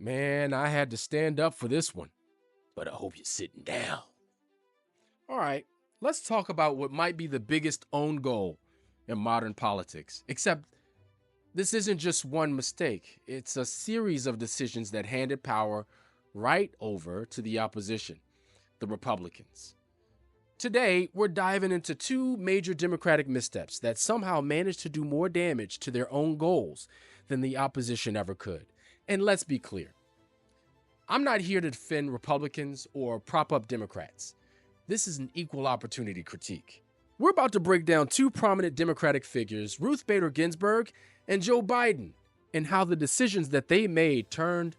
Man, I had to stand up for this one, but I hope you're sitting down. All right, let's talk about what might be the biggest own goal in modern politics. Except this isn't just one mistake, it's a series of decisions that handed power right over to the opposition, the Republicans. Today, we're diving into two major Democratic missteps that somehow managed to do more damage to their own goals than the opposition ever could. And let's be clear, I'm not here to defend Republicans or prop up Democrats. This is an equal opportunity critique. We're about to break down two prominent Democratic figures, Ruth Bader Ginsburg and Joe Biden, and how the decisions that they made turned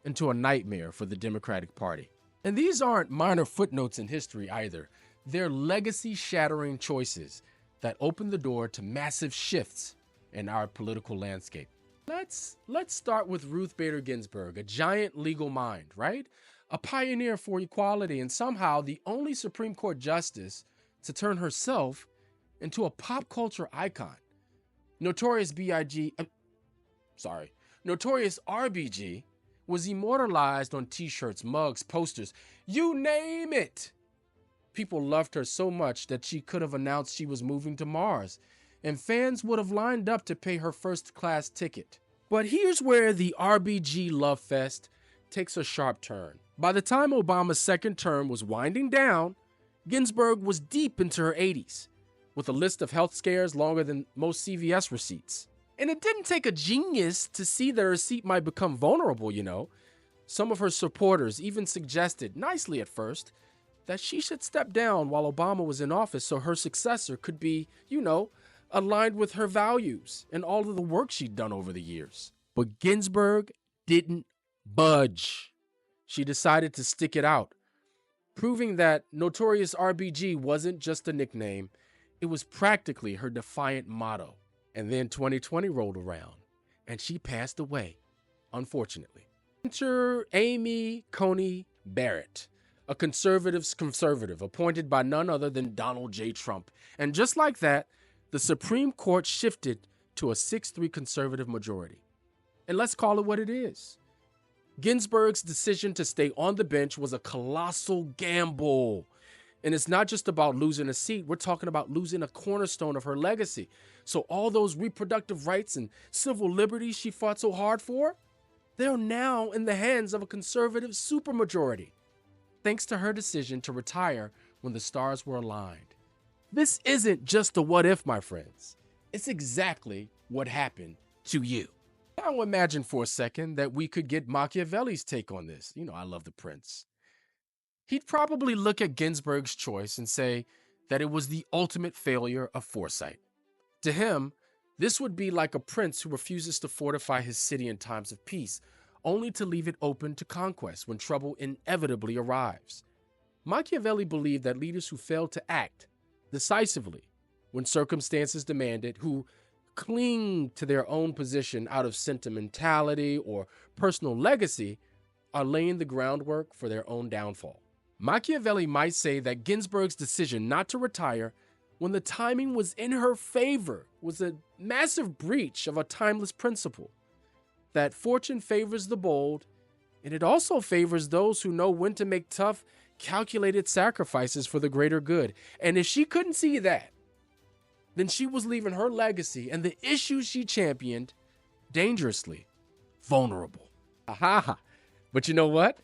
into a nightmare for the Democratic Party. And these aren't minor footnotes in history either. They're legacy-shattering choices that open the door to massive shifts in our political landscape. Let's start with Ruth Bader Ginsburg, a giant legal mind, right? A pioneer for equality and somehow the only Supreme Court justice to turn herself into a pop culture icon. Notorious RBG was immortalized on t-shirts, mugs, posters, you name it. People loved her so much that she could have announced she was moving to Mars, and fans would have lined up to pay her first-class ticket. But here's where the RBG love fest takes a sharp turn. By the time Obama's second term was winding down, Ginsburg was deep into her 80s, with a list of health scares longer than most CVS receipts. And it didn't take a genius to see that her seat might become vulnerable, you know. Some of her supporters even suggested, nicely at first, that she should step down while Obama was in office so her successor could be, aligned with her values and all of the work she'd done over the years. But Ginsburg didn't budge. She decided to stick it out, proving that Notorious RBG wasn't just a nickname, it was practically her defiant motto. And then 2020 rolled around, and she passed away, unfortunately. Enter Amy Coney Barrett, a conservative's conservative, appointed by none other than Donald J. Trump. And just like that, the Supreme Court shifted to a 6-3 conservative majority. And let's call it what it is. Ginsburg's decision to stay on the bench was a colossal gamble. And it's not just about losing a seat. We're talking about losing a cornerstone of her legacy. So all those reproductive rights and civil liberties she fought so hard for, they're now in the hands of a conservative supermajority, thanks to her decision to retire when the stars were aligned. This isn't just a what if, my friends. It's exactly what happened to you. Now imagine for a second that we could get Machiavelli's take on this. I love the prince. He'd probably look at Ginsburg's choice and say that it was the ultimate failure of foresight. To him, this would be like a prince who refuses to fortify his city in times of peace, only to leave it open to conquest when trouble inevitably arrives. Machiavelli believed that leaders who failed to act decisively when circumstances demanded, who cling to their own position out of sentimentality or personal legacy, are laying the groundwork for their own downfall. Machiavelli might say that Ginsburg's decision not to retire when the timing was in her favor was a massive breach of a timeless principle, that fortune favors the bold, and it also favors those who know when to make tough, calculated sacrifices for the greater good. And if she couldn't see that, then she was leaving her legacy and the issues she championed dangerously vulnerable. Aha! But you know what?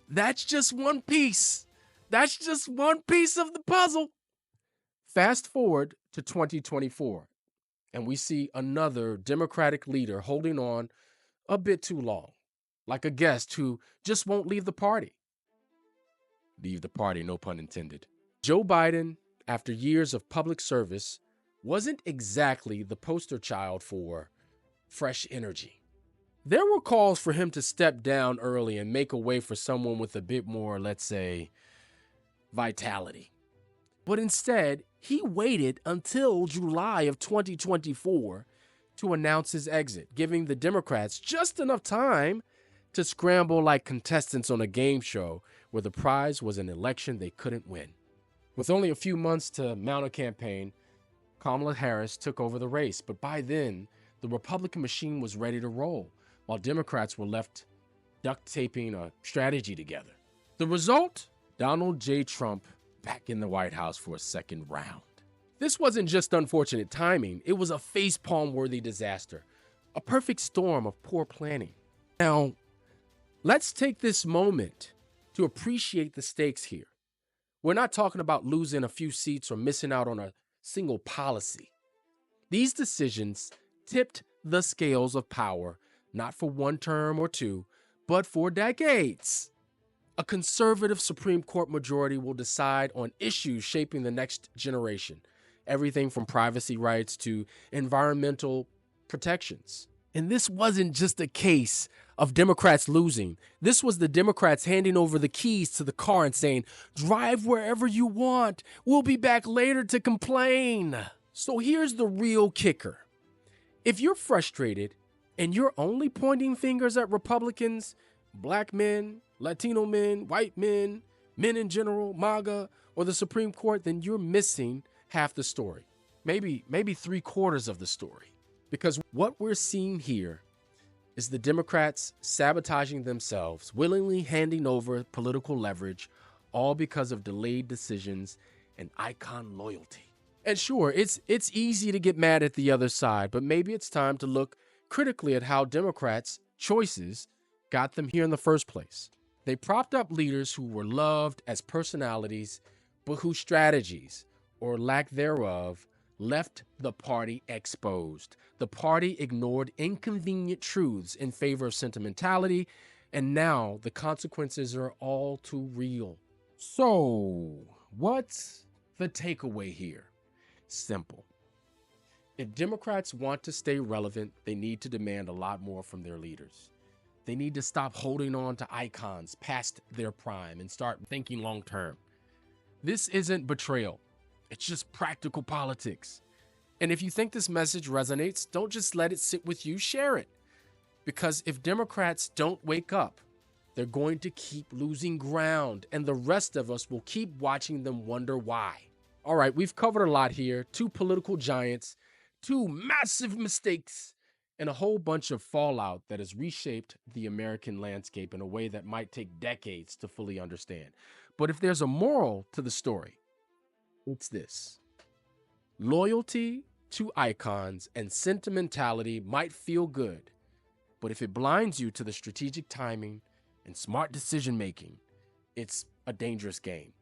That's just one piece. That's just one piece of the puzzle. Fast forward to 2024, and we see another Democratic leader holding on a bit too long, like a guest who just won't leave the party. Leave the party, no pun intended. Joe Biden, after years of public service, wasn't exactly the poster child for fresh energy. There were calls for him to step down early and make a way for someone with a bit more, let's say, vitality. But instead, he waited until July of 2024 to announce his exit, giving the Democrats just enough time to scramble like contestants on a game show where the prize was an election they couldn't win. With only a few months to mount a campaign, Kamala Harris took over the race, but by then, the Republican machine was ready to roll, while Democrats were left duct taping a strategy together. The result? Donald J. Trump back in the White House for a second round. This wasn't just unfortunate timing, it was a facepalm-worthy disaster, a perfect storm of poor planning. Now, let's take this moment to appreciate the stakes here. We're not talking about losing a few seats or missing out on a single policy. These decisions tipped the scales of power, not for one term or two, but for decades. A conservative Supreme Court majority will decide on issues shaping the next generation, everything from privacy rights to environmental protections. And this wasn't just a case of Democrats losing. This was the Democrats handing over the keys to the car and saying, drive wherever you want. We'll be back later to complain. So here's the real kicker. If you're frustrated and you're only pointing fingers at Republicans, black men, Latino men, white men, men in general, MAGA, or the Supreme Court, then you're missing half the story. Maybe 3/4 of the story. Because what we're seeing here is the Democrats sabotaging themselves, willingly handing over political leverage, all because of delayed decisions and icon loyalty. And sure, it's easy to get mad at the other side, but maybe it's time to look critically at how Democrats' choices got them here in the first place. They propped up leaders who were loved as personalities, but whose strategies, or lack thereof, left the party exposed. The party ignored inconvenient truths in favor of sentimentality, and now the consequences are all too real. So, what's the takeaway here? Simple. If Democrats want to stay relevant, they need to demand a lot more from their leaders. They need to stop holding on to icons past their prime and start thinking long term. This isn't betrayal. It's just practical politics. And if you think this message resonates, don't just let it sit with you, share it. Because if Democrats don't wake up, they're going to keep losing ground, and the rest of us will keep watching them wonder why. All right, we've covered a lot here. 2 political giants, 2 massive mistakes, and a whole bunch of fallout that has reshaped the American landscape in a way that might take decades to fully understand. But if there's a moral to the story, it's this. Loyalty to icons and sentimentality might feel good, but if it blinds you to the strategic timing and smart decision making, it's a dangerous game.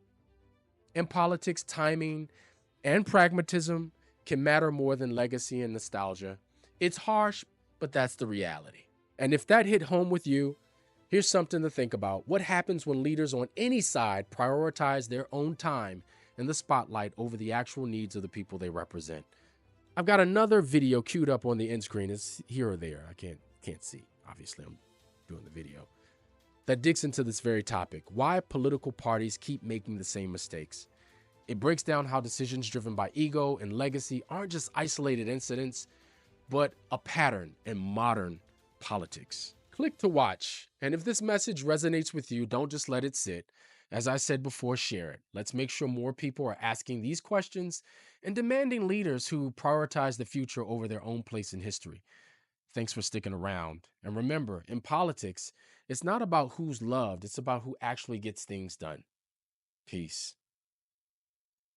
In politics, timing and pragmatism can matter more than legacy and nostalgia. It's harsh, but that's the reality. And if that hit home with you, here's something to think about. What happens when leaders on any side prioritize their own time in the spotlight over the actual needs of the people they represent? I've got another video queued up on the end screen. It's here or there. I can't see. Obviously, I'm doing the video. That digs into this very topic. Why political parties keep making the same mistakes. It breaks down how decisions driven by ego and legacy aren't just isolated incidents, but a pattern in modern politics. Click to watch. And if this message resonates with you, don't just let it sit. As I said before, share it. Let's make sure more people are asking these questions and demanding leaders who prioritize the future over their own place in history. Thanks for sticking around. And remember, in politics, it's not about who's loved, it's about who actually gets things done. Peace.